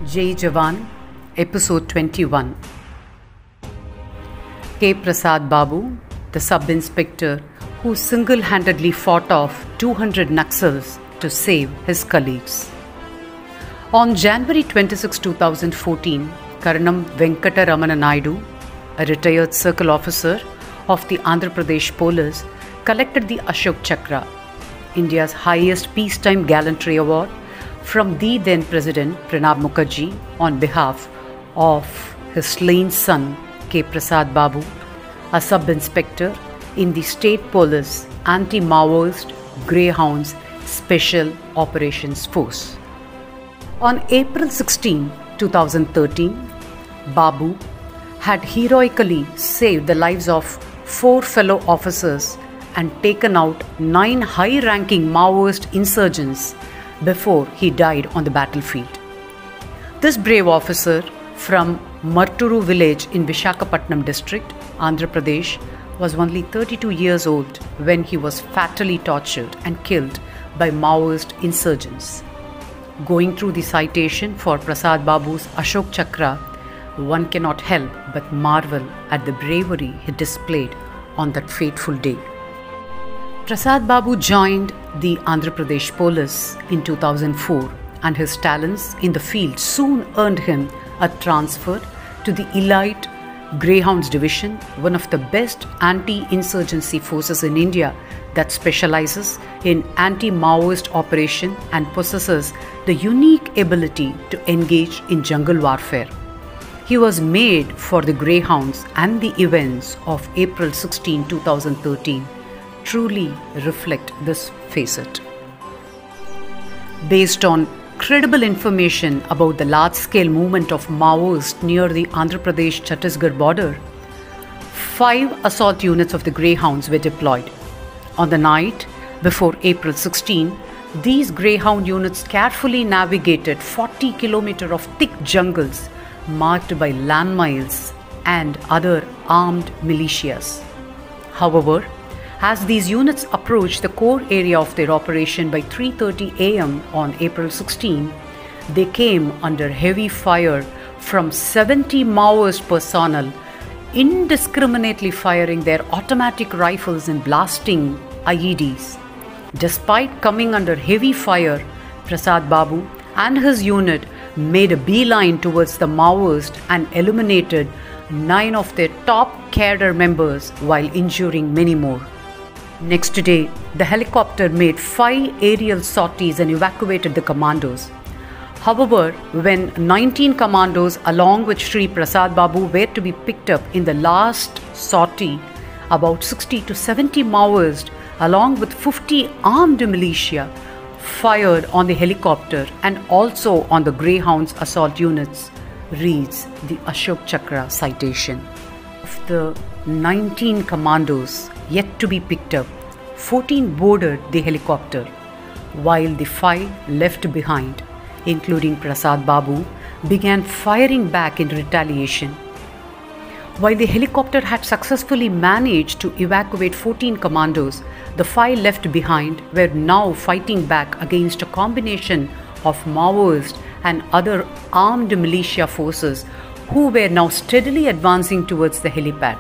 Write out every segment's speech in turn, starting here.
Jai Jawan, Episode 21. K Prasad Babu, the sub-inspector who single-handedly fought off 200 Naxals to save his colleagues. On January 26, 2014, Karanam Venkata Ramana Naidu, a retired circle officer of the Andhra Pradesh Police, collected the Ashok Chakra, India's highest peacetime gallantry award, from the then President Pranab Mukherjee on behalf of his slain son K Prasad Babu, a sub-inspector in the State Police anti-Maoist Greyhounds Special Operations Force. On April 16, 2013, Babu had heroically saved the lives of 4 fellow officers and taken out 9 high-ranking Maoist insurgents before he died on the battlefield. This brave officer from Marturu village in Visakhapatnam district, Andhra Pradesh, was only 32 years old when he was fatally tortured and killed by Maoist insurgents. Going through the citation for Prasad Babu's Ashok Chakra, one cannot help but marvel at the bravery he displayed on that fateful day. Prasad Babu joined the Andhra Pradesh Police in 2004, and his talents in the field soon earned him a transfer to the elite Greyhounds division, one of the best anti-insurgency forces in India that specializes in anti-Maoist operation and possesses the unique ability to engage in jungle warfare. He was made for the Greyhounds, and the events of April 16, 2013 truly reflect this facet. Based on credible information about the large-scale movement of Maoists near the Andhra Pradesh-Chhattisgarh border, 5 assault units of the Greyhounds were deployed. On the night before April 16, these Greyhound units carefully navigated 40 km of thick jungles marked by landmines and other armed militias. However, as these units approached the core area of their operation by 3:30 am on April 16, they came under heavy fire from 70 Maoist personnel, indiscriminately firing their automatic rifles and blasting IEDs. Despite coming under heavy fire, Prasad Babu and his unit made a beeline towards the Maoists and eliminated 9 of their top cadre members while injuring many more. Next day, the helicopter made 5 aerial sorties and evacuated the commandos. However, when 19 commandos along with Shri Prasad Babu were to be picked up in the last sortie, about 60 to 70 Maoists along with 50 armed militia fired on the helicopter and also on the Greyhounds assault units, reads the Ashok Chakra citation. Of the 19 commandos yet to be picked up, 14 boarded the helicopter, while the 5 left behind, including Prasad Babu, began firing back in retaliation. While the helicopter had successfully managed to evacuate 14 commandos, the 5 left behind were now fighting back against a combination of Maoist and other armed militia forces who were now steadily advancing towards the helipad.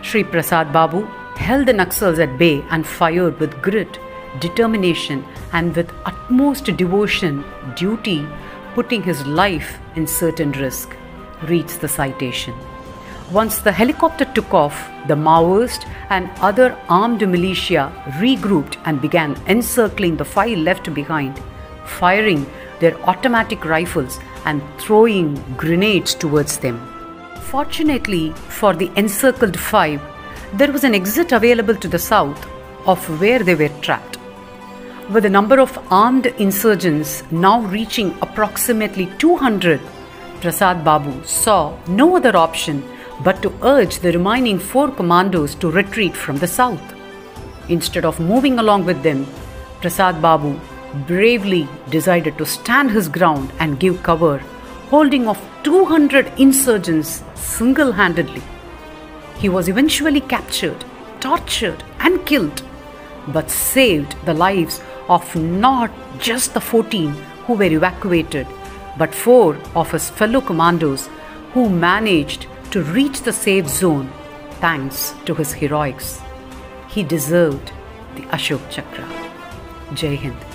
Shri Prasad Babu held the Naxals at bay and fired with grit, determination, and with utmost devotion, duty, putting his life in certain risk, reads the citation. Once the helicopter took off, the Maoist and other armed militia regrouped and began encircling the 5 left behind, firing their automatic rifles and throwing grenades towards them. Fortunately for the encircled 5, there was an exit available to the south of where they were trapped. With the number of armed insurgents now reaching approximately 200, Prasad Babu saw no other option but to urge the remaining 4 commandos to retreat from the south. Instead of moving along with them, Prasad Babu bravely decided to stand his ground and give cover, holding off 200 insurgents single-handedly. He was eventually captured, tortured, and killed, but saved the lives of not just the 14 who were evacuated, but 4 of his fellow commandos who managed to reach the safe zone thanks to his heroics. He deserved the Ashok Chakra. Jai Hind.